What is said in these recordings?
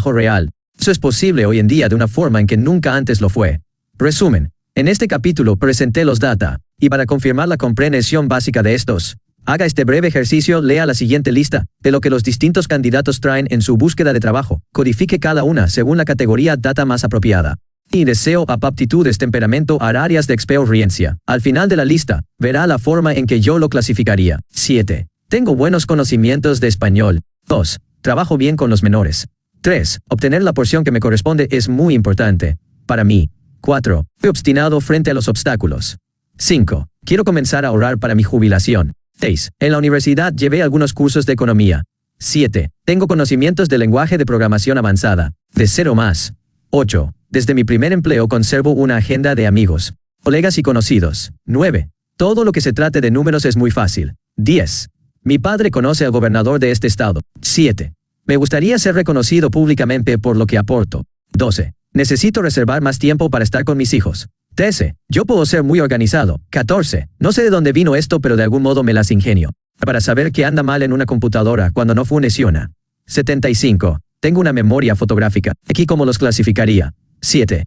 trabajo real. Eso es posible hoy en día de una forma en que nunca antes lo fue. Resumen. En este capítulo presenté los data, y para confirmar la comprensión básica de estos, haga este breve ejercicio, lea la siguiente lista de lo que los distintos candidatos traen en su búsqueda de trabajo, codifique cada una según la categoría data más apropiada. Y deseo, aptitudes, temperamento, áreas de experiencia. Al final de la lista, verá la forma en que yo lo clasificaría. 7. Tengo buenos conocimientos de español. 2. Trabajo bien con los menores. 3. Obtener la porción que me corresponde es muy importante para mí. 4. Fui obstinado frente a los obstáculos. 5. Quiero comenzar a ahorrar para mi jubilación. 6. En la universidad llevé algunos cursos de economía. 7. Tengo conocimientos de lenguaje de programación avanzada. De 0 más. 8. Desde mi primer empleo conservo una agenda de amigos, colegas y conocidos. 9. Todo lo que se trate de números es muy fácil. 10. Mi padre conoce al gobernador de este estado. 7. Me gustaría ser reconocido públicamente por lo que aporto. 12. Necesito reservar más tiempo para estar con mis hijos. 13. Yo puedo ser muy organizado. 14. No sé de dónde vino esto, pero de algún modo me las ingenio para saber qué anda mal en una computadora cuando no funciona. 75. Tengo una memoria fotográfica. Aquí cómo los clasificaría. 7.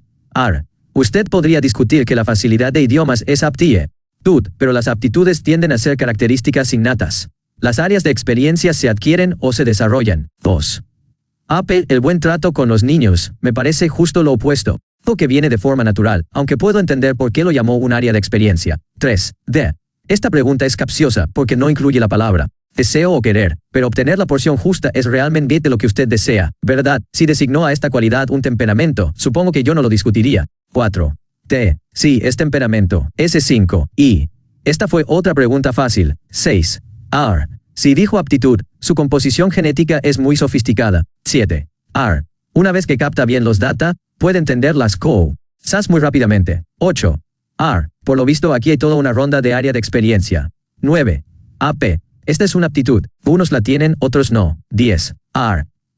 Usted podría discutir que la facilidad de idiomas es aptitud, pero las aptitudes tienden a ser características innatas. Las áreas de experiencia se adquieren o se desarrollan. 2. El buen trato con los niños, me parece justo lo opuesto. Algo que viene de forma natural, aunque puedo entender por qué lo llamó un área de experiencia. 3. Esta pregunta es capciosa porque no incluye la palabra deseo o querer, pero obtener la porción justa es realmente lo que usted desea, ¿verdad? Si designó a esta cualidad un temperamento, supongo que yo no lo discutiría. 4. Sí, es temperamento. S5. Esta fue otra pregunta fácil. 6. Si dijo aptitud, su composición genética es muy sofisticada. 7. Una vez que capta bien los data, puede entender las cosas muy rápidamente. 8. Por lo visto aquí hay toda una ronda de área de experiencia. 9. Esta es una aptitud. Unos la tienen, otros no. 10.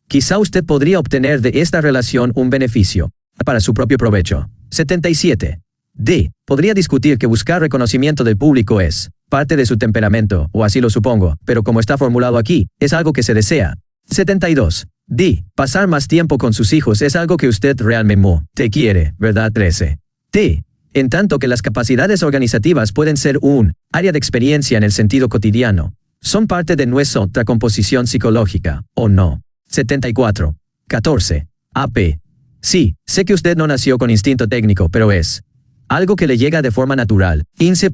Quizá usted podría obtener de esta relación un beneficio para su propio provecho. 77. Podría discutir que buscar reconocimiento del público es parte de su temperamento, o así lo supongo, pero como está formulado aquí, es algo que se desea. 72. Pasar más tiempo con sus hijos es algo que usted realmente quiere, ¿verdad? 13. En tanto que las capacidades organizativas pueden ser un área de experiencia en el sentido cotidiano, son parte de nuestra composición psicológica, ¿o no? 74. 14. Sí, sé que usted no nació con instinto técnico, pero es algo que le llega de forma natural. 15.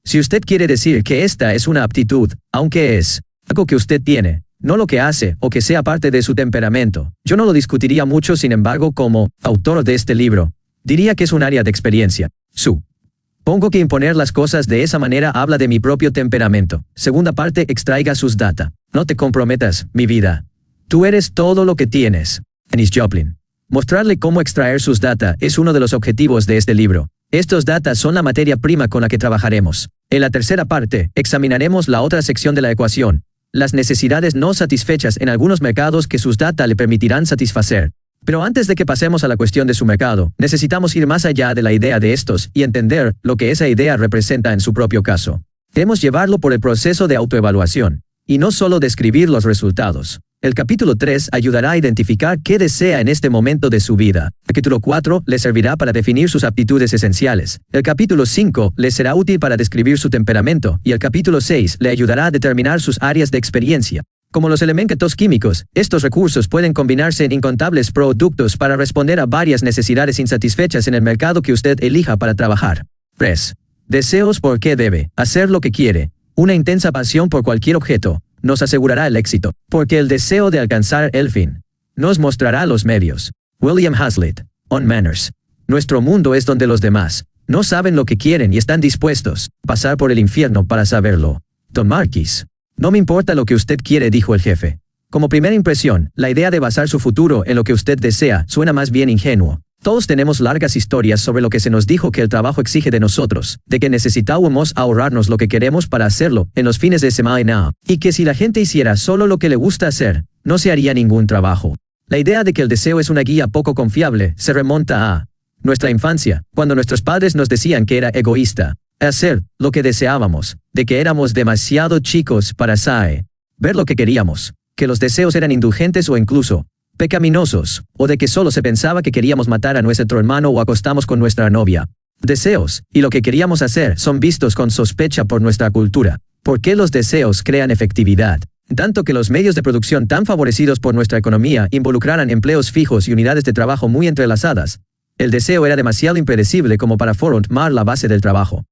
Si usted quiere decir que esta es una aptitud, aunque es algo que usted tiene, no lo que hace o que sea parte de su temperamento, yo no lo discutiría mucho. Sin embargo, como autor de este libro, diría que es un área de experiencia. Supongo que imponer las cosas de esa manera habla de mi propio temperamento. Segunda parte, extraiga sus data. No te comprometas, mi vida. Tú eres todo lo que tienes. Janis Joplin. Mostrarle cómo extraer sus data es uno de los objetivos de este libro. Estos data son la materia prima con la que trabajaremos. En la tercera parte, examinaremos la otra sección de la ecuación, las necesidades no satisfechas en algunos mercados que sus data le permitirán satisfacer. Pero antes de que pasemos a la cuestión de su mercado, necesitamos ir más allá de la idea de estos y entender lo que esa idea representa en su propio caso. Debemos llevarlo por el proceso de autoevaluación, y no solo describir los resultados. El capítulo 3 ayudará a identificar qué desea en este momento de su vida. El capítulo 4 le servirá para definir sus aptitudes esenciales. El capítulo 5 le será útil para describir su temperamento, y el capítulo 6 le ayudará a determinar sus áreas de experiencia. Como los elementos químicos, estos recursos pueden combinarse en incontables productos para responder a varias necesidades insatisfechas en el mercado que usted elija para trabajar. 3. Deseos. ¿Por qué debe hacer lo que quiere? Una intensa pasión por cualquier objeto nos asegurará el éxito, porque el deseo de alcanzar el fin nos mostrará los medios. William Hazlitt. On Manners. Nuestro mundo es donde los demás no saben lo que quieren y están dispuestos a pasar por el infierno para saberlo. Don Marquis. No me importa lo que usted quiere, dijo el jefe. Como primera impresión, la idea de basar su futuro en lo que usted desea suena más bien ingenuo. Todos tenemos largas historias sobre lo que se nos dijo que el trabajo exige de nosotros, de que necesitábamos ahorrarnos lo que queremos para hacerlo en los fines de semana, y que si la gente hiciera solo lo que le gusta hacer, no se haría ningún trabajo. La idea de que el deseo es una guía poco confiable se remonta a nuestra infancia, cuando nuestros padres nos decían que era egoísta hacer lo que deseábamos, de que éramos demasiado chicos para ver lo que queríamos, que los deseos eran indulgentes o incluso pecaminosos, o de que solo se pensaba que queríamos matar a nuestro hermano o acostamos con nuestra novia. Deseos, y lo que queríamos hacer, son vistos con sospecha por nuestra cultura. ¿Por qué los deseos crean efectividad? Tanto que los medios de producción tan favorecidos por nuestra economía involucraran empleos fijos y unidades de trabajo muy entrelazadas. El deseo era demasiado impredecible como para formar la base del trabajo.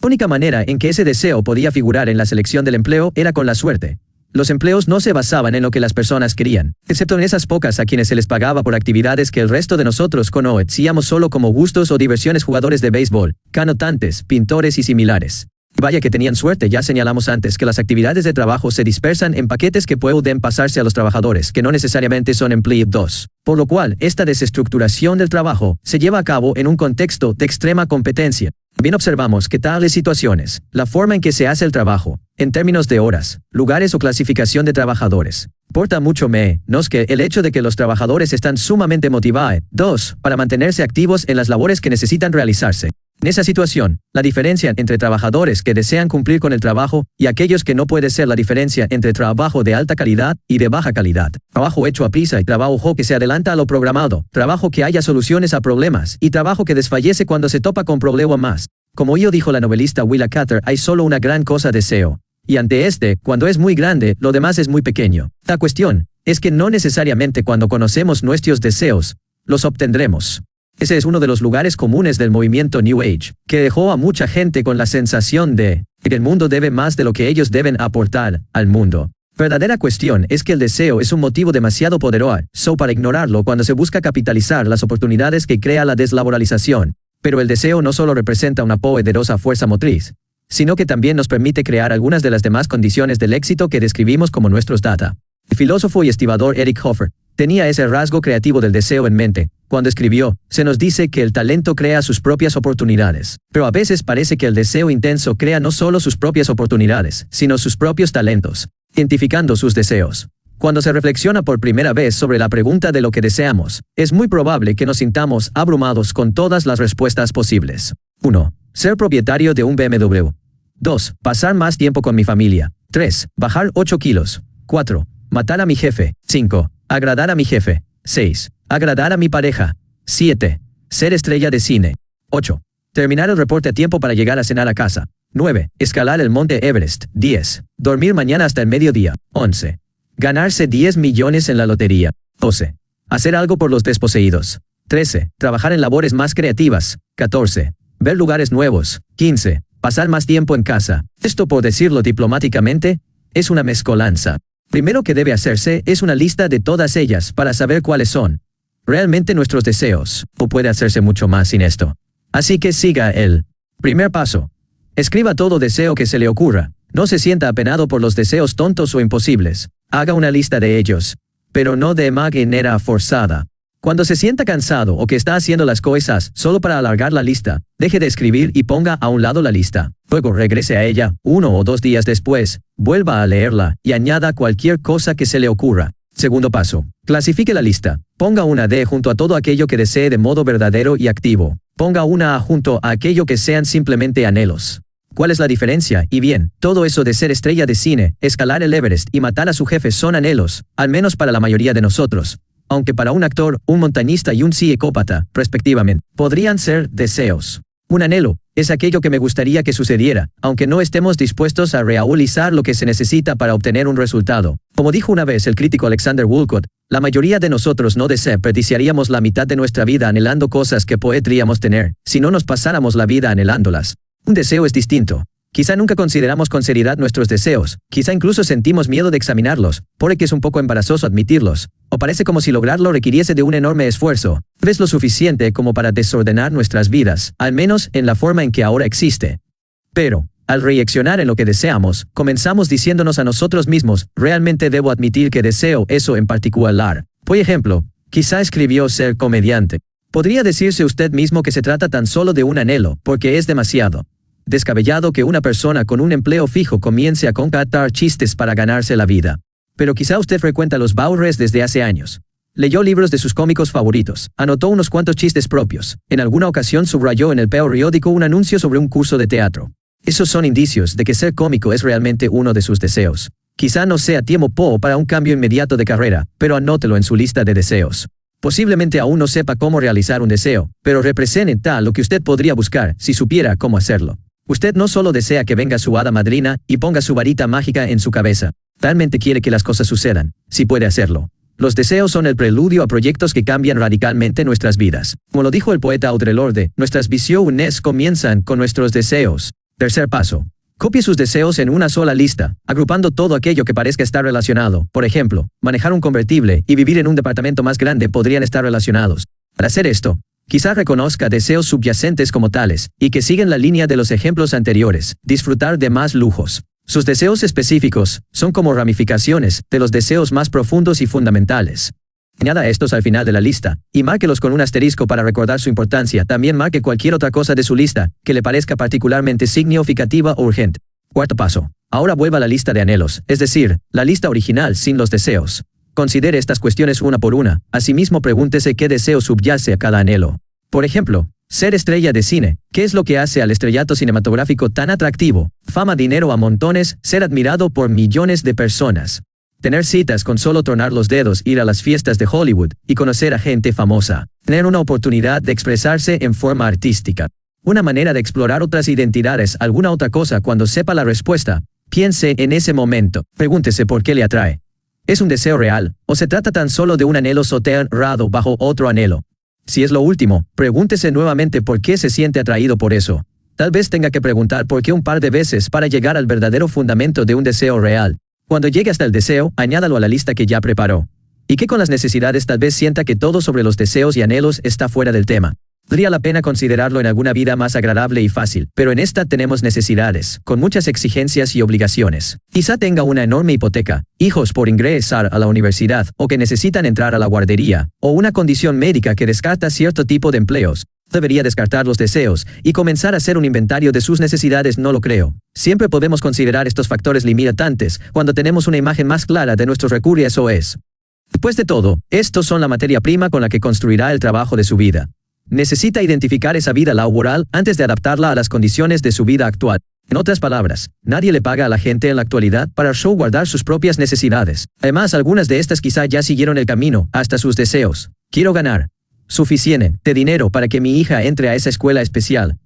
La única manera en que ese deseo podía figurar en la selección del empleo era con la suerte. Los empleos no se basaban en lo que las personas querían, excepto en esas pocas a quienes se les pagaba por actividades que el resto de nosotros conocíamos solo como gustos o diversiones: jugadores de béisbol, cantantes, pintores y similares. Vaya que tenían suerte. Ya señalamos antes que las actividades de trabajo se dispersan en paquetes que pueden pasarse a los trabajadores, que no necesariamente son empleados. Por lo cual, esta desestructuración del trabajo se lleva a cabo en un contexto de extrema competencia. Bien observamos que tales situaciones, la forma en que se hace el trabajo, en términos de horas, lugares o clasificación de trabajadores, importa mucho menos que el hecho de que los trabajadores están sumamente motivados para mantenerse activos en las labores que necesitan realizarse. En esa situación, la diferencia entre trabajadores que desean cumplir con el trabajo y aquellos que no puede ser la diferencia entre trabajo de alta calidad y de baja calidad, trabajo hecho a prisa y trabajo que se adelanta a lo programado, trabajo que haya soluciones a problemas y trabajo que desfallece cuando se topa con problemas. Como dijo la novelista Willa Cather, hay solo una gran cosa: deseo. Y ante cuando es muy grande, lo demás es muy pequeño. La cuestión es que no necesariamente cuando conocemos nuestros deseos, los obtendremos. Ese es uno de los lugares comunes del movimiento New Age, que dejó a mucha gente con la sensación de que el mundo debe más de lo que ellos deben aportar al mundo. Verdadera cuestión es que el deseo es un motivo demasiado poderoso para ignorarlo cuando se busca capitalizar las oportunidades que crea la deslaboralización. Pero el deseo no solo representa una poderosa fuerza motriz, sino que también nos permite crear algunas de las demás condiciones del éxito que describimos como nuestros data. El filósofo y estibador Eric Hoffer tenía ese rasgo creativo del deseo en mente. Cuando escribió, se nos dice que el talento crea sus propias oportunidades. Pero a veces parece que el deseo intenso crea no solo sus propias oportunidades, sino sus propios talentos, identificando sus deseos. Cuando se reflexiona por primera vez sobre la pregunta de lo que deseamos, es muy probable que nos sintamos abrumados con todas las respuestas posibles. 1. Ser propietario de un BMW. 2. Pasar más tiempo con mi familia. 3. Bajar 8 kilos. 4. Matar a mi jefe. 5. Agradar a mi jefe. 6. Agradar a mi pareja. 7. Ser estrella de cine. 8. Terminar el reporte a tiempo para llegar a cenar a casa. 9. Escalar el monte Everest. 10. Dormir mañana hasta el mediodía. 11. Ganarse 10 millones en la lotería. 12. Hacer algo por los desposeídos. 13. Trabajar en labores más creativas. 14. Ver lugares nuevos. 15. Pasar más tiempo en casa. Esto, por decirlo diplomáticamente, es una mezcolanza. Primero que debe hacerse es una lista de todas ellas para saber cuáles son realmente nuestros deseos, o puede hacerse mucho más sin esto. Así que siga el primer paso. Escriba todo deseo que se le ocurra. No se sienta apenado por los deseos tontos o imposibles. Haga una lista de ellos, pero no de manera forzada. Cuando se sienta cansado o que está haciendo las cosas solo para alargar la lista, deje de escribir y ponga a un lado la lista. Luego regrese a ella 1 o 2 días después, vuelva a leerla y añada cualquier cosa que se le ocurra. Segundo paso. Clasifique la lista. Ponga una D junto a todo aquello que desee de modo verdadero y activo. Ponga una A junto a aquello que sean simplemente anhelos. ¿Cuál es la diferencia? Y bien, todo eso de ser estrella de cine, escalar el Everest y matar a su jefe son anhelos, al menos para la mayoría de nosotros. Aunque para un actor, un montañista y un psicópata, respectivamente, podrían ser deseos. Un anhelo es aquello que me gustaría que sucediera, aunque no estemos dispuestos a realizar lo que se necesita para obtener un resultado. Como dijo una vez el crítico Alexander Woolcott, la mayoría de nosotros no desperdiciaríamos la mitad de nuestra vida anhelando cosas que podríamos tener, si no nos pasáramos la vida anhelándolas. Un deseo es distinto. Quizá nunca consideramos con seriedad nuestros deseos, quizá incluso sentimos miedo de examinarlos, porque es un poco embarazoso admitirlos, o parece como si lograrlo requiriese de un enorme esfuerzo. ¿Es lo suficiente como para desordenar nuestras vidas, al menos en la forma en que ahora existe? Pero, al reaccionar en lo que deseamos, comenzamos diciéndonos a nosotros mismos, realmente debo admitir que deseo eso en particular. Por ejemplo, quizá escribió ser comediante. Podría decirse usted mismo que se trata tan solo de un anhelo, porque es demasiado descabellado que una persona con un empleo fijo comience a contar chistes para ganarse la vida. Pero quizá usted frecuenta los bares desde hace años. Leyó libros de sus cómicos favoritos, anotó unos cuantos chistes propios, en alguna ocasión subrayó en el periódico un anuncio sobre un curso de teatro. Esos son indicios de que ser cómico es realmente uno de sus deseos. Quizá no sea tiempo para un cambio inmediato de carrera, pero anótelo en su lista de deseos. Posiblemente aún no sepa cómo realizar un deseo, pero representa lo que usted podría buscar si supiera cómo hacerlo. Usted no solo desea que venga su hada madrina y ponga su varita mágica en su cabeza. Realmente quiere que las cosas sucedan, si puede hacerlo. Los deseos son el preludio a proyectos que cambian radicalmente nuestras vidas. Como lo dijo el poeta Audre Lorde, nuestras visiones comienzan con nuestros deseos. Tercer paso. Copie sus deseos en una sola lista, agrupando todo aquello que parezca estar relacionado. Por ejemplo, manejar un convertible y vivir en un departamento más grande podrían estar relacionados. Para hacer esto, quizá reconozca deseos subyacentes como tales, y que siguen la línea de los ejemplos anteriores, disfrutar de más lujos. Sus deseos específicos son como ramificaciones de los deseos más profundos y fundamentales. Añada estos al final de la lista, y márquelos con un asterisco para recordar su importancia. También marque cualquier otra cosa de su lista que le parezca particularmente significativa o urgente. Cuarto paso. Ahora vuelva a la lista de anhelos, es decir, la lista original sin los deseos. Considere estas cuestiones una por una. Asimismo, pregúntese qué deseo subyace a cada anhelo. Por ejemplo, ser estrella de cine. ¿Qué es lo que hace al estrellato cinematográfico tan atractivo? Fama, dinero a montones, ser admirado por millones de personas. Tener citas con solo tronar los dedos, ir a las fiestas de Hollywood y conocer a gente famosa. Tener una oportunidad de expresarse en forma artística. Una manera de explorar otras identidades, alguna otra cosa. Cuando sepa la respuesta, piense en ese momento. Pregúntese por qué le atrae. ¿Es un deseo real, o se trata tan solo de un anhelo soterrado bajo otro anhelo? Si es lo último, pregúntese nuevamente por qué se siente atraído por eso. Tal vez tenga que preguntar por qué un par de veces para llegar al verdadero fundamento de un deseo real. Cuando llegue hasta el deseo, añádalo a la lista que ya preparó. ¿Y qué con las necesidades? Tal vez sienta que todo sobre los deseos y anhelos está fuera del tema. Valdría la pena considerarlo en alguna vida más agradable y fácil, pero en esta tenemos necesidades, con muchas exigencias y obligaciones. Quizá tenga una enorme hipoteca, hijos por ingresar a la universidad, o que necesitan entrar a la guardería, o una condición médica que descarta cierto tipo de empleos. Debería descartar los deseos y comenzar a hacer un inventario de sus necesidades. No lo creo. Siempre podemos considerar estos factores limitantes cuando tenemos una imagen más clara de nuestros recursos. Después de todo, estos son la materia prima con la que construirá el trabajo de su vida. Necesita identificar esa vida laboral antes de adaptarla a las condiciones de su vida actual. En otras palabras, nadie le paga a la gente en la actualidad para guardar sus propias necesidades. Además, algunas de estas quizá ya siguieron el camino hasta sus deseos. Quiero ganar suficiente de dinero para que mi hija entre a esa escuela especial.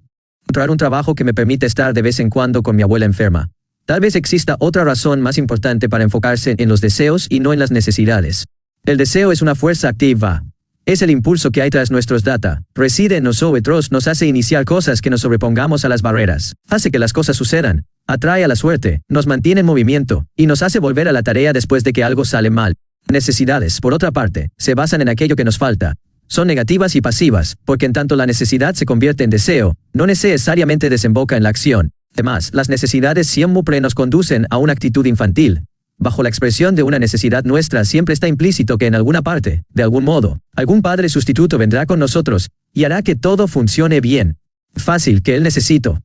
Encontrar un trabajo que me permita estar de vez en cuando con mi abuela enferma. Tal vez exista otra razón más importante para enfocarse en los deseos y no en las necesidades. El deseo es una fuerza activa. Es el impulso que hay tras nuestros data. Reside en nosotros, nos hace iniciar cosas, que nos sobrepongamos a las barreras. Hace que las cosas sucedan. Atrae a la suerte, nos mantiene en movimiento, y nos hace volver a la tarea después de que algo sale mal. Necesidades, por otra parte, se basan en aquello que nos falta. Son negativas y pasivas, porque en tanto la necesidad se convierte en deseo, no necesariamente desemboca en la acción. Además, las necesidades siempre nos conducen a una actitud infantil. Bajo la expresión de una necesidad nuestra siempre está implícito que en alguna parte, de algún modo, algún padre sustituto vendrá con nosotros y hará que todo funcione bien. Fácil que él necesito.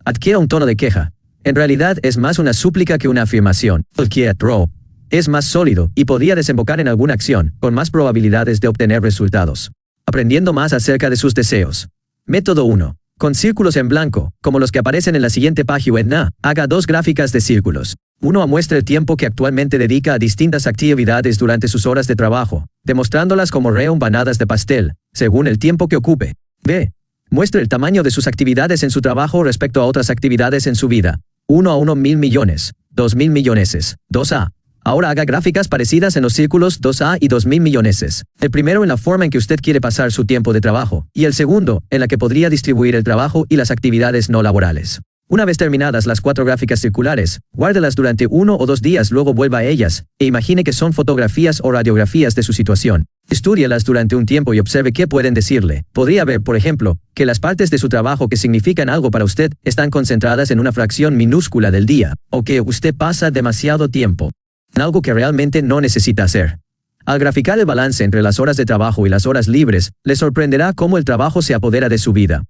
Adquiera un tono de queja. En realidad es más una súplica que una afirmación. Cualquier es más sólido y podría desembocar en alguna acción, con más probabilidades de obtener resultados. Aprendiendo más acerca de sus deseos. Método 1. Con círculos en blanco, como los que aparecen en la siguiente página, haga 2 gráficas de círculos. 1. Muestra el tiempo que actualmente dedica a distintas actividades durante sus horas de trabajo, demostrándolas como rebanadas de pastel, según el tiempo que ocupe. B. Muestra el tamaño de sus actividades en su trabajo respecto a otras actividades en su vida. 1 a 1.000 millones, 2.000 millones. 2A. Ahora haga gráficas parecidas en los círculos 2A y 2.000 millones. El primero en la forma en que usted quiere pasar su tiempo de trabajo, y el segundo en la que podría distribuir el trabajo y las actividades no laborales. Una vez terminadas las 4 gráficas circulares, guárdelas durante 1 o 2 días, luego vuelva a ellas, e imagine que son fotografías o radiografías de su situación. Estúdielas durante un tiempo y observe qué pueden decirle. Podría ver, por ejemplo, que las partes de su trabajo que significan algo para usted están concentradas en una fracción minúscula del día, o que usted pasa demasiado tiempo en algo que realmente no necesita hacer. Al graficar el balance entre las horas de trabajo y las horas libres, le sorprenderá cómo el trabajo se apodera de su vida.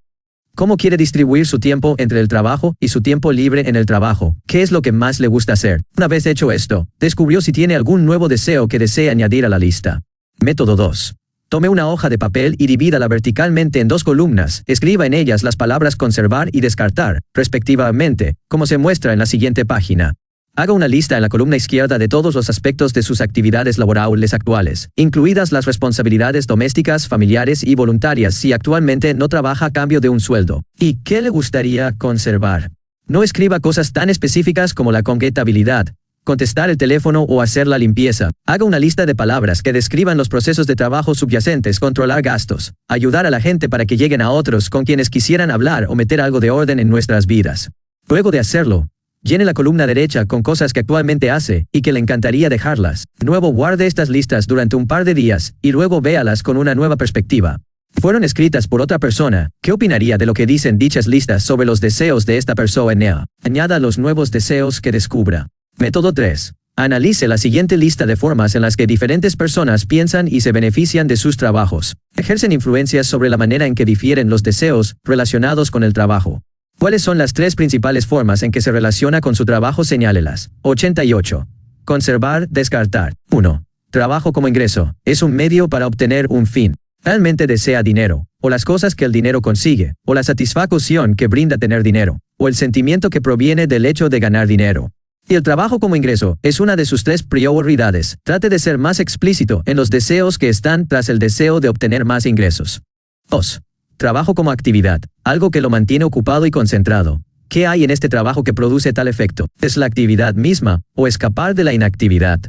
¿Cómo quiere distribuir su tiempo entre el trabajo y su tiempo libre en el trabajo? ¿Qué es lo que más le gusta hacer? Una vez hecho esto, descubrió si tiene algún nuevo deseo que desea añadir a la lista. Método 2. Tome una hoja de papel y divídala verticalmente en 2 columnas. Escriba en ellas las palabras conservar y descartar, respectivamente, como se muestra en la siguiente página. Haga una lista en la columna izquierda de todos los aspectos de sus actividades laborales actuales, incluidas las responsabilidades domésticas, familiares y voluntarias si actualmente no trabaja a cambio de un sueldo. ¿Y qué le gustaría conservar? No escriba cosas tan específicas como la compatibilidad, contestar el teléfono o hacer la limpieza. Haga una lista de palabras que describan los procesos de trabajo subyacentes, controlar gastos, ayudar a la gente para que lleguen a otros con quienes quisieran hablar o meter algo de orden en nuestras vidas. Luego de hacerlo, llene la columna derecha con cosas que actualmente hace y que le encantaría dejarlas. De nuevo, guarde estas listas durante un par de días y luego véalas con una nueva perspectiva. Fueron escritas por otra persona. ¿Qué opinaría de lo que dicen dichas listas sobre los deseos de esta persona? Añada los nuevos deseos que descubra. Método 3. Analice la siguiente lista de formas en las que diferentes personas piensan y se benefician de sus trabajos. Ejercen influencias sobre la manera en que difieren los deseos relacionados con el trabajo. ¿Cuáles son las 3 principales formas en que se relaciona con su trabajo? Señálelas. 88. Conservar, descartar. 1. Trabajo como ingreso. Es un medio para obtener un fin. Realmente desea dinero, o las cosas que el dinero consigue, o la satisfacción que brinda tener dinero, o el sentimiento que proviene del hecho de ganar dinero. Y el trabajo como ingreso es una de sus 3 prioridades. Trate de ser más explícito en los deseos que están tras el deseo de obtener más ingresos. 2. Trabajo como actividad, algo que lo mantiene ocupado y concentrado. ¿Qué hay en este trabajo que produce tal efecto? ¿Es la actividad misma, o escapar de la inactividad?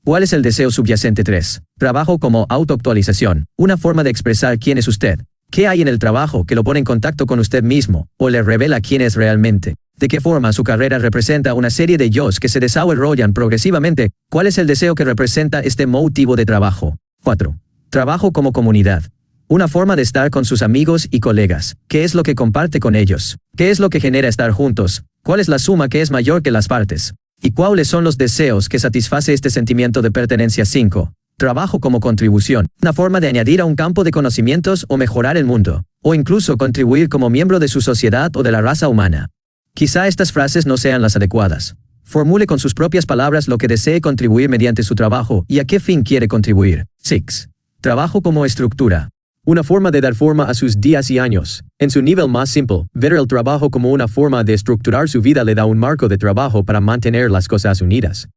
¿Cuál es el deseo subyacente? 3. Trabajo como autoactualización, una forma de expresar quién es usted. ¿Qué hay en el trabajo que lo pone en contacto con usted mismo, o le revela quién es realmente? ¿De qué forma su carrera representa una serie de yo's que se desarrollan progresivamente? ¿Cuál es el deseo que representa este motivo de trabajo? 4. Trabajo como comunidad. Una forma de estar con sus amigos y colegas. ¿Qué es lo que comparte con ellos? ¿Qué es lo que genera estar juntos? ¿Cuál es la suma que es mayor que las partes? ¿Y cuáles son los deseos que satisface este sentimiento de pertenencia? 5. Trabajo como contribución. Una forma de añadir a un campo de conocimientos o mejorar el mundo, o incluso contribuir como miembro de su sociedad o de la raza humana. Quizá estas frases no sean las adecuadas. Formule con sus propias palabras lo que desee contribuir mediante su trabajo y a qué fin quiere contribuir. 6. Trabajo como estructura. Una forma de dar forma a sus días y años. En su nivel más simple, ver el trabajo como una forma de estructurar su vida le da un marco de trabajo para mantener las cosas unidas.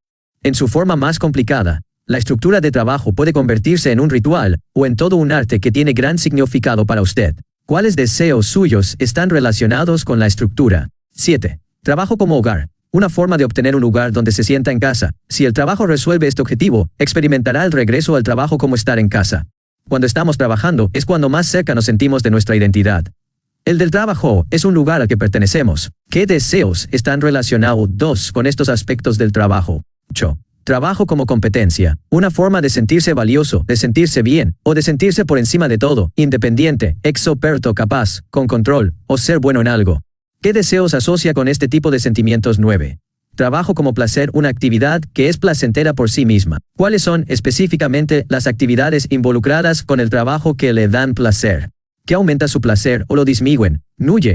En su forma más complicada, la estructura de trabajo puede convertirse en un ritual o en todo un arte que tiene gran significado para usted. ¿Cuáles deseos suyos están relacionados con la estructura? 7. Trabajo como hogar. Una forma de obtener un lugar donde se sienta en casa. Si el trabajo resuelve este objetivo, experimentará el regreso al trabajo como estar en casa. Cuando estamos trabajando es cuando más cerca nos sentimos de nuestra identidad. El del trabajo es un lugar al que pertenecemos. ¿Qué deseos están relacionados con estos aspectos del trabajo? 8. Trabajo como competencia. Una forma de sentirse valioso, de sentirse bien, o de sentirse por encima de todo, independiente, experto, capaz, con control, o ser bueno en algo. ¿Qué deseos asocia con este tipo de sentimientos? 9. Trabajo como placer, una actividad que es placentera por sí misma. ¿Cuáles son específicamente las actividades involucradas con el trabajo que le dan placer? ¿Qué aumenta su placer o lo disminuyen?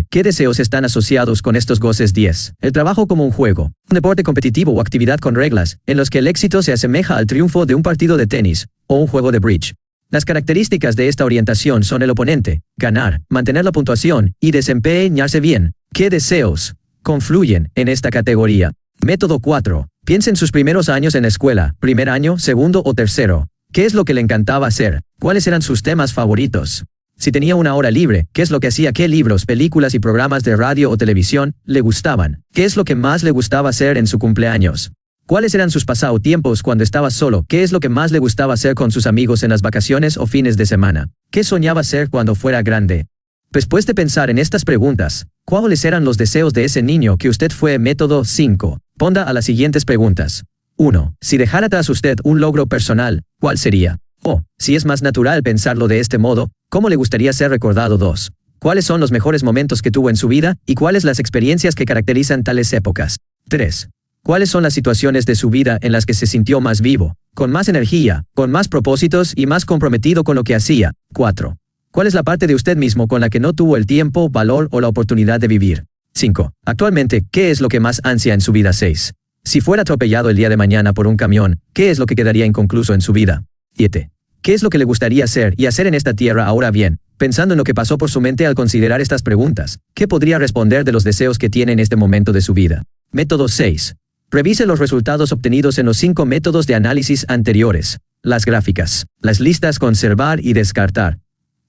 ¿Qué deseos están asociados con estos goces? 10. El trabajo como un juego, un deporte competitivo o actividad con reglas, en los que el éxito se asemeja al triunfo de un partido de tenis o un juego de bridge. Las características de esta orientación son el oponente, ganar, mantener la puntuación y desempeñarse bien. ¿Qué deseos confluyen en esta categoría? Método 4. Piense en sus primeros años en la escuela, primer año, segundo o tercero. ¿Qué es lo que le encantaba hacer? ¿Cuáles eran sus temas favoritos? Si tenía una hora libre, ¿qué es lo que hacía? ¿Qué libros, películas y programas de radio o televisión le gustaban? ¿Qué es lo que más le gustaba hacer en su cumpleaños? ¿Cuáles eran sus pasatiempos cuando estaba solo? ¿Qué es lo que más le gustaba hacer con sus amigos en las vacaciones o fines de semana? ¿Qué soñaba hacer cuando fuera grande? Después de pensar en estas preguntas, ¿cuáles eran los deseos de ese niño que usted fue? Método 5. Ponga a las siguientes preguntas. 1. Si dejara tras usted un logro personal, ¿cuál sería? O, si es más natural pensarlo de este modo, ¿cómo le gustaría ser recordado? 2. ¿Cuáles son los mejores momentos que tuvo en su vida y cuáles las experiencias que caracterizan tales épocas? 3. ¿Cuáles son las situaciones de su vida en las que se sintió más vivo, con más energía, con más propósitos y más comprometido con lo que hacía? 4. ¿Cuál es la parte de usted mismo con la que no tuvo el tiempo, valor o la oportunidad de vivir? 5. Actualmente, ¿qué es lo que más ansía en su vida? 6. Si fuera atropellado el día de mañana por un camión, ¿qué es lo que quedaría inconcluso en su vida? 7. ¿Qué es lo que le gustaría hacer y hacer en esta tierra ahora? Bien, pensando en lo que pasó por su mente al considerar estas preguntas, ¿qué podría responder de los deseos que tiene en este momento de su vida? Método 6. Revise los resultados obtenidos en los 5 métodos de análisis anteriores: las gráficas, las listas conservar y descartar,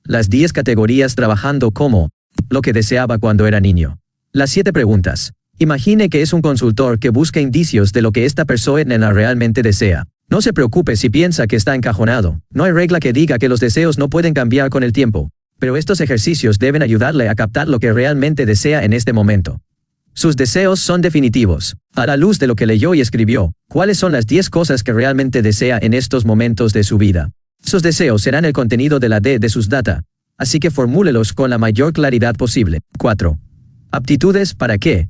las 10 categorías trabajando como lo que deseaba cuando era niño, las 7 preguntas. Imagine que es un consultor que busca indicios de lo que esta persona realmente desea. No se preocupe si piensa que está encajonado. No hay regla que diga que los deseos no pueden cambiar con el tiempo. Pero estos ejercicios deben ayudarle a captar lo que realmente desea en este momento. Sus deseos son definitivos. A la luz de lo que leyó y escribió, ¿cuáles son las 10 cosas que realmente desea en estos momentos de su vida? Sus deseos serán el contenido de la D de sus data. Así que formúlelos con la mayor claridad posible. 4. Aptitudes para qué.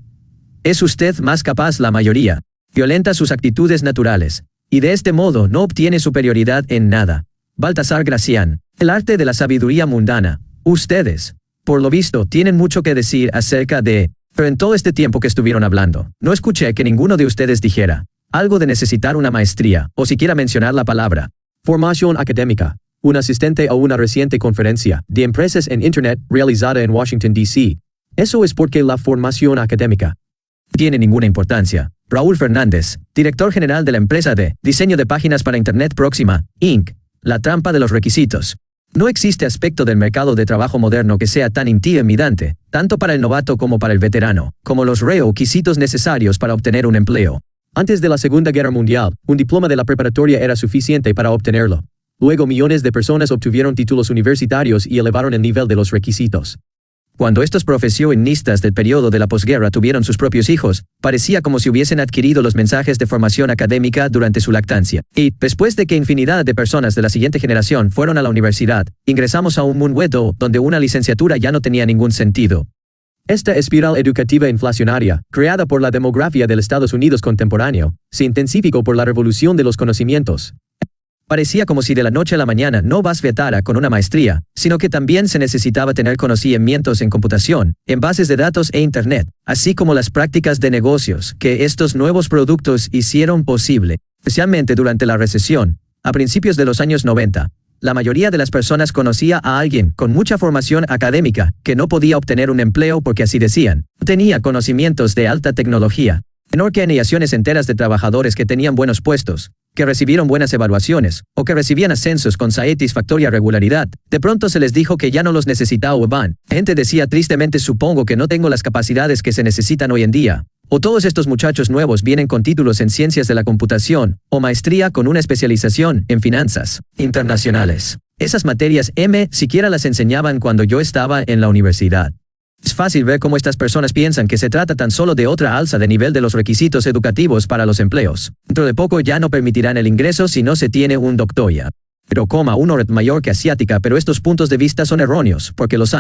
¿Es usted más capaz la mayoría? Violenta sus actitudes naturales. Y de este modo no obtiene superioridad en nada. Baltasar Gracián. El arte de la sabiduría mundana. Ustedes, por lo visto, tienen mucho que decir acerca de... Pero en todo este tiempo que estuvieron hablando, no escuché que ninguno de ustedes dijera algo de necesitar una maestría, o siquiera mencionar la palabra formación académica. Un asistente a una reciente conferencia de empresas en Internet realizada en Washington, D.C. Eso es porque la formación académica tiene ninguna importancia. Raúl Fernández, director general de la empresa de diseño de páginas para Internet Próxima, Inc. La trampa de los requisitos. No existe aspecto del mercado de trabajo moderno que sea tan intimidante, tanto para el novato como para el veterano, como los requisitos necesarios para obtener un empleo. Antes de la Segunda Guerra Mundial, un diploma de la preparatoria era suficiente para obtenerlo. Luego millones de personas obtuvieron títulos universitarios y elevaron el nivel de los requisitos. Cuando estos profesionistas del periodo de la posguerra tuvieron sus propios hijos, parecía como si hubiesen adquirido los mensajes de formación académica durante su lactancia. Y, después de que infinidad de personas de la siguiente generación fueron a la universidad, ingresamos a un mundo donde una licenciatura ya no tenía ningún sentido. Esta espiral educativa inflacionaria, creada por la demografía del Estados Unidos contemporáneo, se intensificó por la revolución de los conocimientos. Parecía como si de la noche a la mañana no bastara con una maestría, sino que también se necesitaba tener conocimientos en computación, en bases de datos e Internet, así como las prácticas de negocios que estos nuevos productos hicieron posible. Especialmente durante la recesión, a principios de los años 90, la mayoría de las personas conocía a alguien con mucha formación académica que no podía obtener un empleo porque así decían, no tenía conocimientos de alta tecnología. En organizaciones enteras de trabajadores que tenían buenos puestos, que recibieron buenas evaluaciones, o que recibían ascensos con satisfactoria regularidad, de pronto se les dijo que ya no los necesitaban. Gente decía tristemente: supongo que no tengo las capacidades que se necesitan hoy en día. O todos estos muchachos nuevos vienen con títulos en ciencias de la computación, o maestría con una especialización en finanzas internacionales. Esas materias siquiera las enseñaban cuando yo estaba en la universidad. Es fácil ver cómo estas personas piensan que se trata tan solo de otra alza de nivel de los requisitos educativos para los empleos. Dentro de poco ya no permitirán el ingreso si no se tiene un doctorado. Pero uno mayor que asiática, pero estos puntos de vista son erróneos, porque los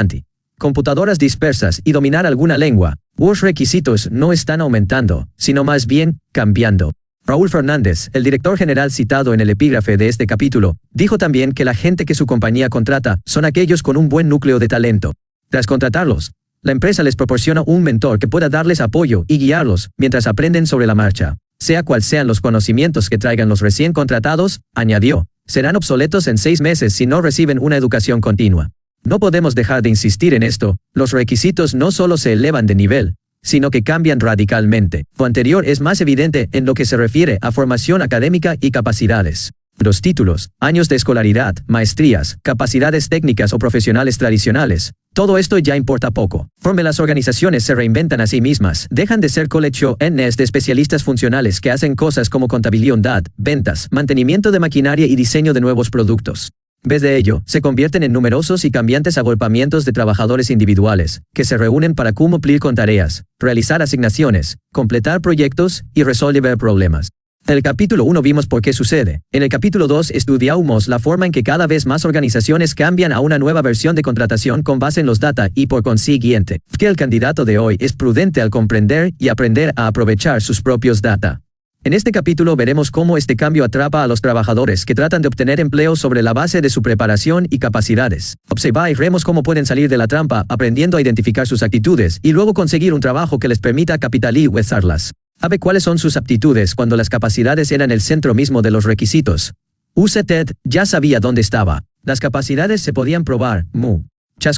computadoras dispersas y dominar alguna lengua, los requisitos no están aumentando, sino más bien cambiando. Raúl Fernández, el director general citado en el epígrafe de este capítulo, dijo también que la gente que su compañía contrata son aquellos con un buen núcleo de talento. Tras contratarlos, la empresa les proporciona un mentor que pueda darles apoyo y guiarlos mientras aprenden sobre la marcha. Sea cual sean los conocimientos que traigan los recién contratados, añadió, serán obsoletos en 6 meses si no reciben una educación continua. No podemos dejar de insistir en esto, los requisitos no solo se elevan de nivel, sino que cambian radicalmente. Lo anterior es más evidente en lo que se refiere a formación académica y capacidades. Los títulos, años de escolaridad, maestrías, capacidades técnicas o profesionales tradicionales, todo esto ya importa poco. Conforme las organizaciones se reinventan a sí mismas, dejan de ser colecciones de especialistas funcionales que hacen cosas como contabilidad, ventas, mantenimiento de maquinaria y diseño de nuevos productos. En vez de ello, se convierten en numerosos y cambiantes agrupamientos de trabajadores individuales, que se reúnen para cumplir con tareas, realizar asignaciones, completar proyectos y resolver problemas. En el capítulo 1 vimos por qué sucede. En el capítulo 2 estudiamos la forma en que cada vez más organizaciones cambian a una nueva versión de contratación con base en los data y por consiguiente, que el candidato de hoy es prudente al comprender y aprender a aprovechar sus propios data. En este capítulo veremos cómo este cambio atrapa a los trabajadores que tratan de obtener empleo sobre la base de su preparación y capacidades. Observaremos cómo pueden salir de la trampa aprendiendo a identificar sus actitudes y luego conseguir un trabajo que les permita capitalizarlas. ¿Sabe cuáles son sus aptitudes cuando las capacidades eran el centro mismo de los requisitos? Usted ya sabía dónde estaba. Las capacidades se podían probar,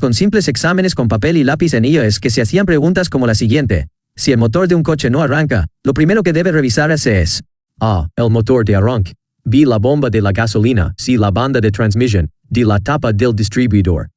con simples exámenes con papel y lápiz en ellos que se hacían preguntas como la siguiente. Si el motor de un coche no arranca, lo primero que debe revisarse es A. El motor de arranque. B. La bomba de la gasolina. C. La banda de transmisión. D. La tapa del distribuidor.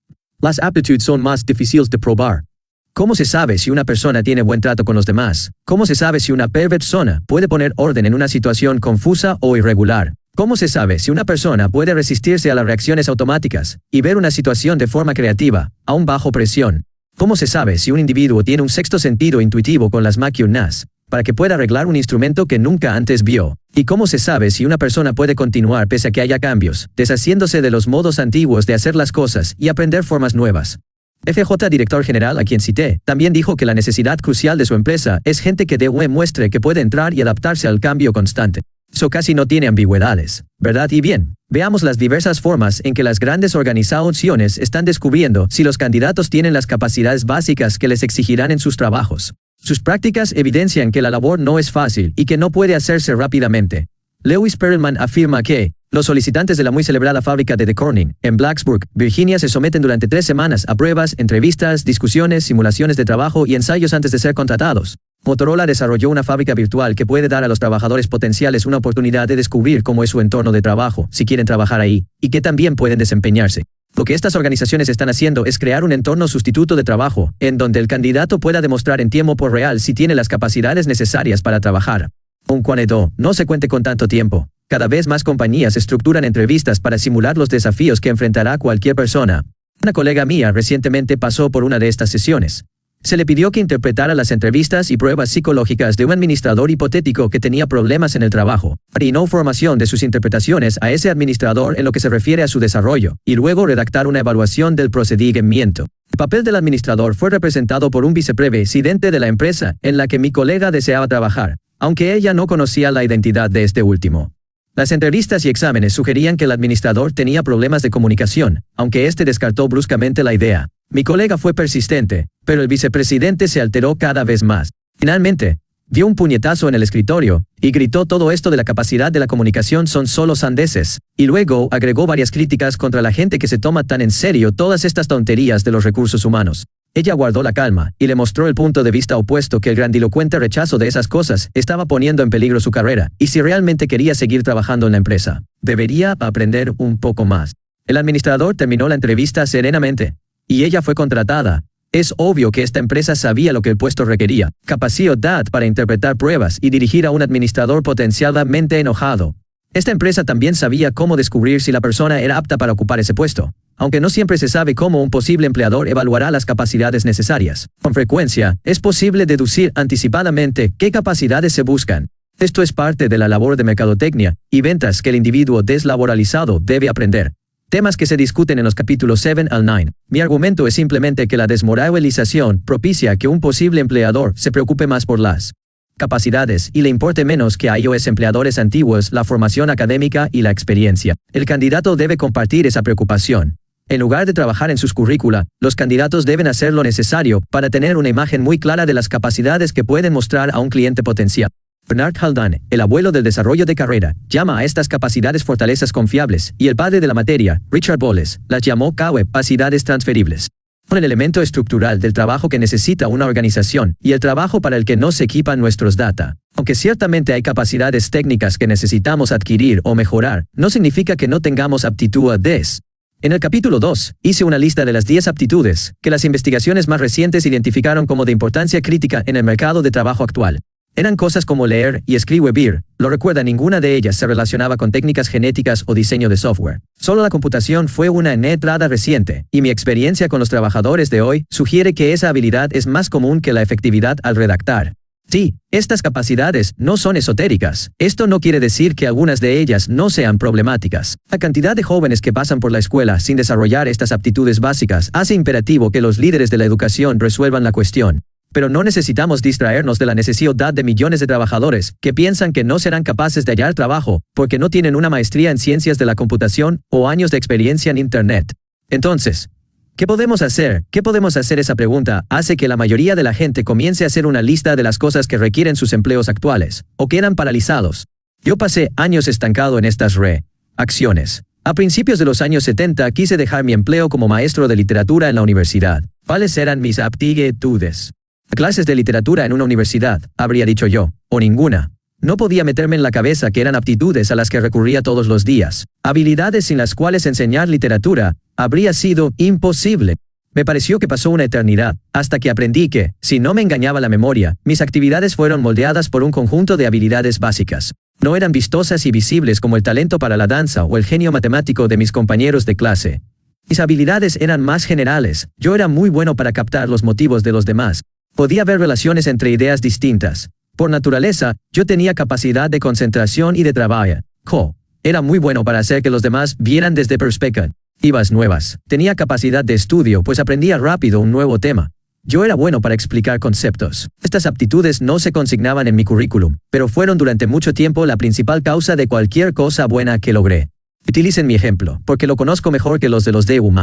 Las aptitudes son más difíciles de probar. ¿Cómo se sabe si una persona tiene buen trato con los demás? ¿Cómo se sabe si una persona puede poner orden en una situación confusa o irregular? ¿Cómo se sabe si una persona puede resistirse a las reacciones automáticas y ver una situación de forma creativa, aún bajo presión? ¿Cómo se sabe si un individuo tiene un sexto sentido intuitivo con las máquinas para que pueda arreglar un instrumento que nunca antes vio? ¿Y cómo se sabe si una persona puede continuar pese a que haya cambios, deshaciéndose de los modos antiguos de hacer las cosas y aprender formas nuevas? FJ, director general a quien cité, también dijo que la necesidad crucial de su empresa es gente que demuestre que puede entrar y adaptarse al cambio constante. Eso casi no tiene ambigüedades, ¿verdad? Y bien, veamos las diversas formas en que las grandes organizaciones están descubriendo si los candidatos tienen las capacidades básicas que les exigirán en sus trabajos. Sus prácticas evidencian que la labor no es fácil y que no puede hacerse rápidamente. Lewis Perelman afirma que los solicitantes de la muy celebrada fábrica de The Corning, en Blacksburg, Virginia, se someten durante 3 semanas a pruebas, entrevistas, discusiones, simulaciones de trabajo y ensayos antes de ser contratados. Motorola desarrolló una fábrica virtual que puede dar a los trabajadores potenciales una oportunidad de descubrir cómo es su entorno de trabajo, si quieren trabajar ahí, y que también pueden desempeñarse. Lo que estas organizaciones están haciendo es crear un entorno sustituto de trabajo, en donde el candidato pueda demostrar en tiempo real si tiene las capacidades necesarias para trabajar. Aun cuando no se cuente con tanto tiempo, cada vez más compañías estructuran entrevistas para simular los desafíos que enfrentará cualquier persona. Una colega mía recientemente pasó por una de estas sesiones. Se le pidió que interpretara las entrevistas y pruebas psicológicas de un administrador hipotético que tenía problemas en el trabajo, y no formación de sus interpretaciones a ese administrador en lo que se refiere a su desarrollo, y luego redactar una evaluación del procedimiento. El papel del administrador fue representado por un vicepresidente de la empresa en la que mi colega deseaba trabajar, aunque ella no conocía la identidad de este último. Las entrevistas y exámenes sugerían que el administrador tenía problemas de comunicación, aunque este descartó bruscamente la idea. Mi colega fue persistente, pero el vicepresidente se alteró cada vez más. Finalmente, dio un puñetazo en el escritorio y gritó: todo esto de la capacidad de la comunicación son solo sandeces, y luego agregó varias críticas contra la gente que se toma tan en serio todas estas tonterías de los recursos humanos. Ella guardó la calma y le mostró el punto de vista opuesto, que el grandilocuente rechazo de esas cosas estaba poniendo en peligro su carrera, y si realmente quería seguir trabajando en la empresa, debería aprender un poco más. El administrador terminó la entrevista serenamente, y ella fue contratada. Es obvio que esta empresa sabía lo que el puesto requería: capacidad para interpretar pruebas y dirigir a un administrador potencialmente enojado. Esta empresa también sabía cómo descubrir si la persona era apta para ocupar ese puesto, aunque no siempre se sabe cómo un posible empleador evaluará las capacidades necesarias. Con frecuencia, es posible deducir anticipadamente qué capacidades se buscan. Esto es parte de la labor de mercadotecnia y ventas que el individuo deslaboralizado debe aprender. Temas que se discuten en los capítulos 7 al 9. Mi argumento es simplemente que la desmoralización propicia que un posible empleador se preocupe más por las capacidades y le importe menos que a ellos empleadores antiguos la formación académica y la experiencia. El candidato debe compartir esa preocupación. En lugar de trabajar en sus currícula, los candidatos deben hacer lo necesario para tener una imagen muy clara de las capacidades que pueden mostrar a un cliente potencial. Bernard Haldane, el abuelo del desarrollo de carrera, llama a estas capacidades fortalezas confiables, y el padre de la materia, Richard Bowles, las llamó capacidades transferibles. Son el elemento estructural del trabajo que necesita una organización y el trabajo para el que no se equipan nuestros data. Aunque ciertamente hay capacidades técnicas que necesitamos adquirir o mejorar, no significa que no tengamos aptitudes. En el capítulo 2, hice una lista de las 10 aptitudes que las investigaciones más recientes identificaron como de importancia crítica en el mercado de trabajo actual. Eran cosas como leer y escribir. Lo recuerda, ninguna de ellas se relacionaba con técnicas genéticas o diseño de software. Solo la computación fue una entrada reciente, y mi experiencia con los trabajadores de hoy sugiere que esa habilidad es más común que la efectividad al redactar. Sí, estas capacidades no son esotéricas. Esto no quiere decir que algunas de ellas no sean problemáticas. La cantidad de jóvenes que pasan por la escuela sin desarrollar estas aptitudes básicas hace imperativo que los líderes de la educación resuelvan la cuestión. Pero no necesitamos distraernos de la necesidad de millones de trabajadores que piensan que no serán capaces de hallar trabajo porque no tienen una maestría en ciencias de la computación o años de experiencia en Internet. Entonces, ¿qué podemos hacer? ¿Qué podemos hacer? Esa pregunta hace que la mayoría de la gente comience a hacer una lista de las cosas que requieren sus empleos actuales, o quedan paralizados. Yo pasé años estancado en estas reacciones. A principios de los años 70 quise dejar mi empleo como maestro de literatura en la universidad. ¿Cuáles eran mis aptitudes? Clases de literatura en una universidad, habría dicho yo, o ninguna. No podía meterme en la cabeza que eran aptitudes a las que recurría todos los días. Habilidades sin las cuales enseñar literatura habría sido imposible. Me pareció que pasó una eternidad, hasta que aprendí que, si no me engañaba la memoria, mis actividades fueron moldeadas por un conjunto de habilidades básicas. No eran vistosas y visibles como el talento para la danza o el genio matemático de mis compañeros de clase. Mis habilidades eran más generales. Yo era muy bueno para captar los motivos de los demás. Podía ver relaciones entre ideas distintas. Por naturaleza, yo tenía capacidad de concentración y de trabajo. Era muy bueno para hacer que los demás vieran desde perspectivas nuevas. Tenía capacidad de estudio, pues aprendía rápido un nuevo tema. Yo era bueno para explicar conceptos. Estas aptitudes no se consignaban en mi currículum, pero fueron durante mucho tiempo la principal causa de cualquier cosa buena que logré. Utilicen mi ejemplo, porque lo conozco mejor que los de los DU+.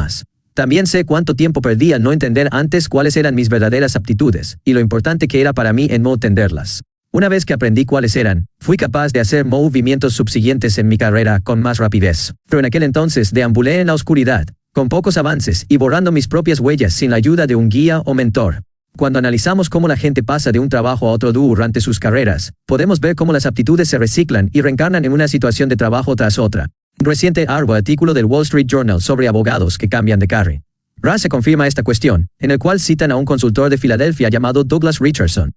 También sé cuánto tiempo perdí al no entender antes cuáles eran mis verdaderas aptitudes, y lo importante que era para mí en no entenderlas. Una vez que aprendí cuáles eran, fui capaz de hacer movimientos subsiguientes en mi carrera con más rapidez. Pero en aquel entonces deambulé en la oscuridad, con pocos avances y borrando mis propias huellas sin la ayuda de un guía o mentor. Cuando analizamos cómo la gente pasa de un trabajo a otro durante sus carreras, podemos ver cómo las aptitudes se reciclan y reencarnan en una situación de trabajo tras otra. Reciente artículo del Wall Street Journal sobre abogados que cambian de carrera. Se confirma esta cuestión, en el cual citan a un consultor de Filadelfia llamado Douglas Richardson.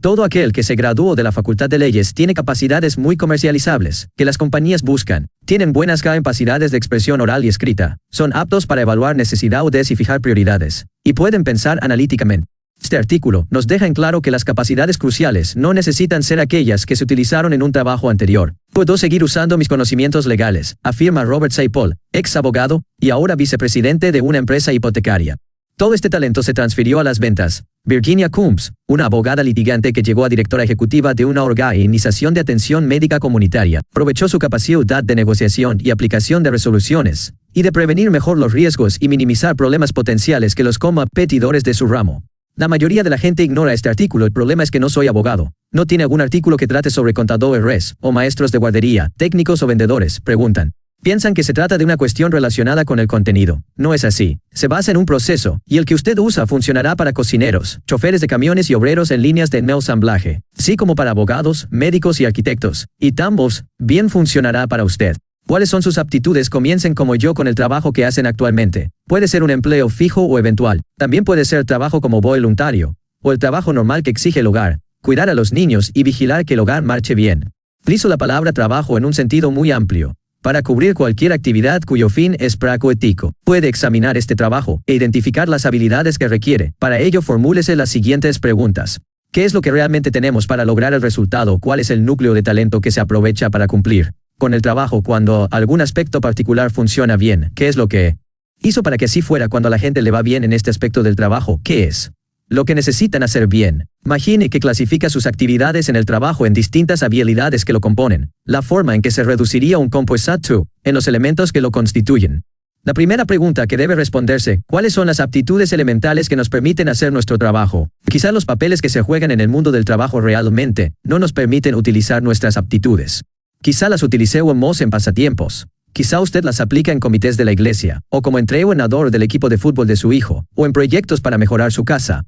Todo aquel que se graduó de la Facultad de Leyes tiene capacidades muy comercializables, que las compañías buscan, tienen buenas capacidades de expresión oral y escrita, son aptos para evaluar necesidades y fijar prioridades, y pueden pensar analíticamente. Este artículo nos deja en claro que las capacidades cruciales no necesitan ser aquellas que se utilizaron en un trabajo anterior. Puedo seguir usando mis conocimientos legales, afirma Robert Sapol, ex abogado y ahora vicepresidente de una empresa hipotecaria. Todo este talento se transfirió a las ventas. Virginia Coombs, una abogada litigante que llegó a directora ejecutiva de una organización de atención médica comunitaria, aprovechó su capacidad de negociación y aplicación de resoluciones, y de prevenir mejor los riesgos y minimizar problemas potenciales que los competidores de su ramo. La mayoría de la gente ignora este artículo. El problema es que no soy abogado. ¿No tiene algún artículo que trate sobre contadores o maestros de guardería, técnicos o vendedores?, preguntan. Piensan que se trata de una cuestión relacionada con el contenido. No es así. Se basa en un proceso, y el que usted usa funcionará para cocineros, choferes de camiones y obreros en líneas de ensamblaje, así como para abogados, médicos y arquitectos. Y ambos, bien funcionará para usted. ¿Cuáles son sus aptitudes? Comiencen como yo con el trabajo que hacen actualmente. Puede ser un empleo fijo o eventual. También puede ser trabajo como voluntario, o el trabajo normal que exige el hogar, cuidar a los niños y vigilar que el hogar marche bien. Utilizo la palabra trabajo en un sentido muy amplio, para cubrir cualquier actividad cuyo fin es práctico. Puede examinar este trabajo e identificar las habilidades que requiere. Para ello formúlese las siguientes preguntas. ¿Qué es lo que realmente tenemos para lograr el resultado? ¿Cuál es el núcleo de talento que se aprovecha para cumplir con el trabajo cuando algún aspecto particular funciona bien? ¿Qué es lo que hizo para que así fuera cuando a la gente le va bien en este aspecto del trabajo? ¿Qué es lo que necesitan hacer bien? Imagine que clasifica sus actividades en el trabajo en distintas habilidades que lo componen, la forma en que se reduciría un compuesto en los elementos que lo constituyen. La primera pregunta que debe responderse: ¿cuáles son las aptitudes elementales que nos permiten hacer nuestro trabajo? Quizá los papeles que se juegan en el mundo del trabajo realmente no nos permiten utilizar nuestras aptitudes. Quizá las utilicemos en pasatiempos. Quizá usted las aplica en comités de la iglesia, o como entrenador del equipo de fútbol de su hijo, o en proyectos para mejorar su casa.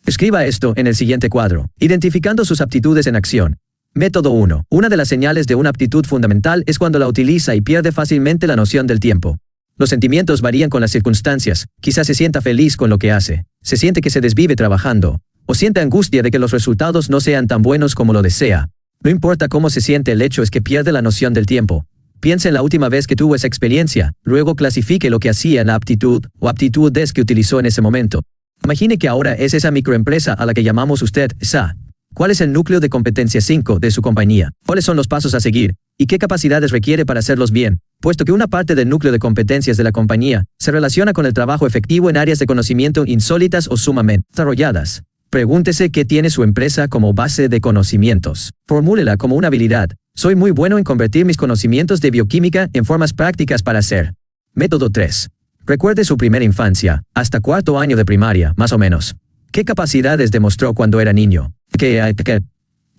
Escriba esto en el siguiente cuadro, identificando sus aptitudes en acción. Método 1. Una de las señales de una aptitud fundamental es cuando la utiliza y pierde fácilmente la noción del tiempo. Los sentimientos varían con las circunstancias. Quizás se sienta feliz con lo que hace, se siente que se desvive trabajando, o siente angustia de que los resultados no sean tan buenos como lo desea. No importa cómo se siente, el hecho es que pierde la noción del tiempo. Piense en la última vez que tuvo esa experiencia, luego clasifique lo que hacía en la aptitud o aptitudes que utilizó en ese momento. Imagine que ahora es esa microempresa a la que llamamos usted SA. ¿Cuál es el núcleo de competencia 5 de su compañía? ¿Cuáles son los pasos a seguir? ¿Y qué capacidades requiere para hacerlos bien? Puesto que una parte del núcleo de competencias de la compañía se relaciona con el trabajo efectivo en áreas de conocimiento insólitas o sumamente desarrolladas. Pregúntese qué tiene su empresa como base de conocimientos. Formúlela como una habilidad. Soy muy bueno en convertir mis conocimientos de bioquímica en formas prácticas para hacer. Método 3. Recuerde su primera infancia, hasta cuarto año de primaria, más o menos. ¿Qué capacidades demostró cuando era niño? ¿Qué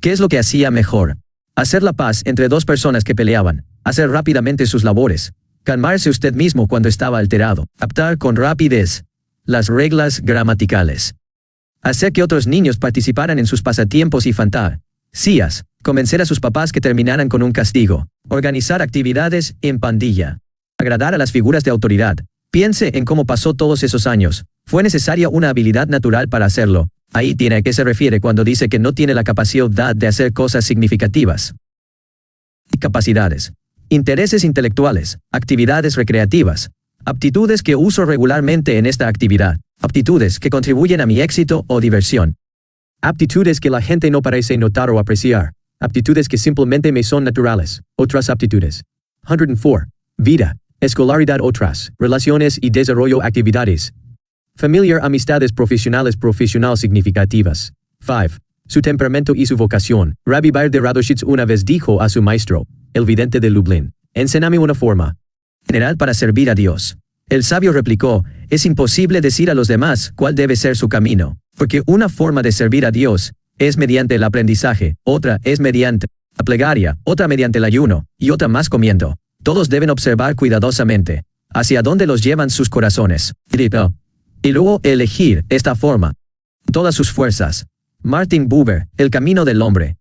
es lo que hacía mejor? Hacer la paz entre dos personas que peleaban, hacer rápidamente sus labores, calmarse usted mismo cuando estaba alterado, captar con rapidez las reglas gramaticales. Hacer que otros niños participaran en sus pasatiempos y fantasías. Convencer a sus papás que terminaran con un castigo. Organizar actividades en pandilla. Agradar a las figuras de autoridad. Piense en cómo pasó todos esos años. Fue necesaria una habilidad natural para hacerlo. Ahí tiene a qué se refiere cuando dice que no tiene la capacidad de hacer cosas significativas. Capacidades. Intereses intelectuales. Actividades recreativas. Aptitudes que uso regularmente en esta actividad. Aptitudes que contribuyen a mi éxito o diversión. Aptitudes que la gente no parece notar o apreciar. Aptitudes que simplemente me son naturales. Otras aptitudes. 104. Vida. Escolaridad. Otras. Relaciones y desarrollo. Actividades. Familiar. Amistades profesionales. Profesional significativas. 5. Su temperamento y su vocación. Rabbi Baer de Radoshitz una vez dijo a su maestro, el vidente de Lublin, enséñame una forma general para servir a Dios. El sabio replicó, es imposible decir a los demás cuál debe ser su camino, porque una forma de servir a Dios es mediante el aprendizaje, otra es mediante la plegaria, otra mediante el ayuno, y otra más comiendo. Todos deben observar cuidadosamente hacia dónde los llevan sus corazones, y luego elegir esta forma. Todas sus fuerzas. Martin Buber, El camino del hombre.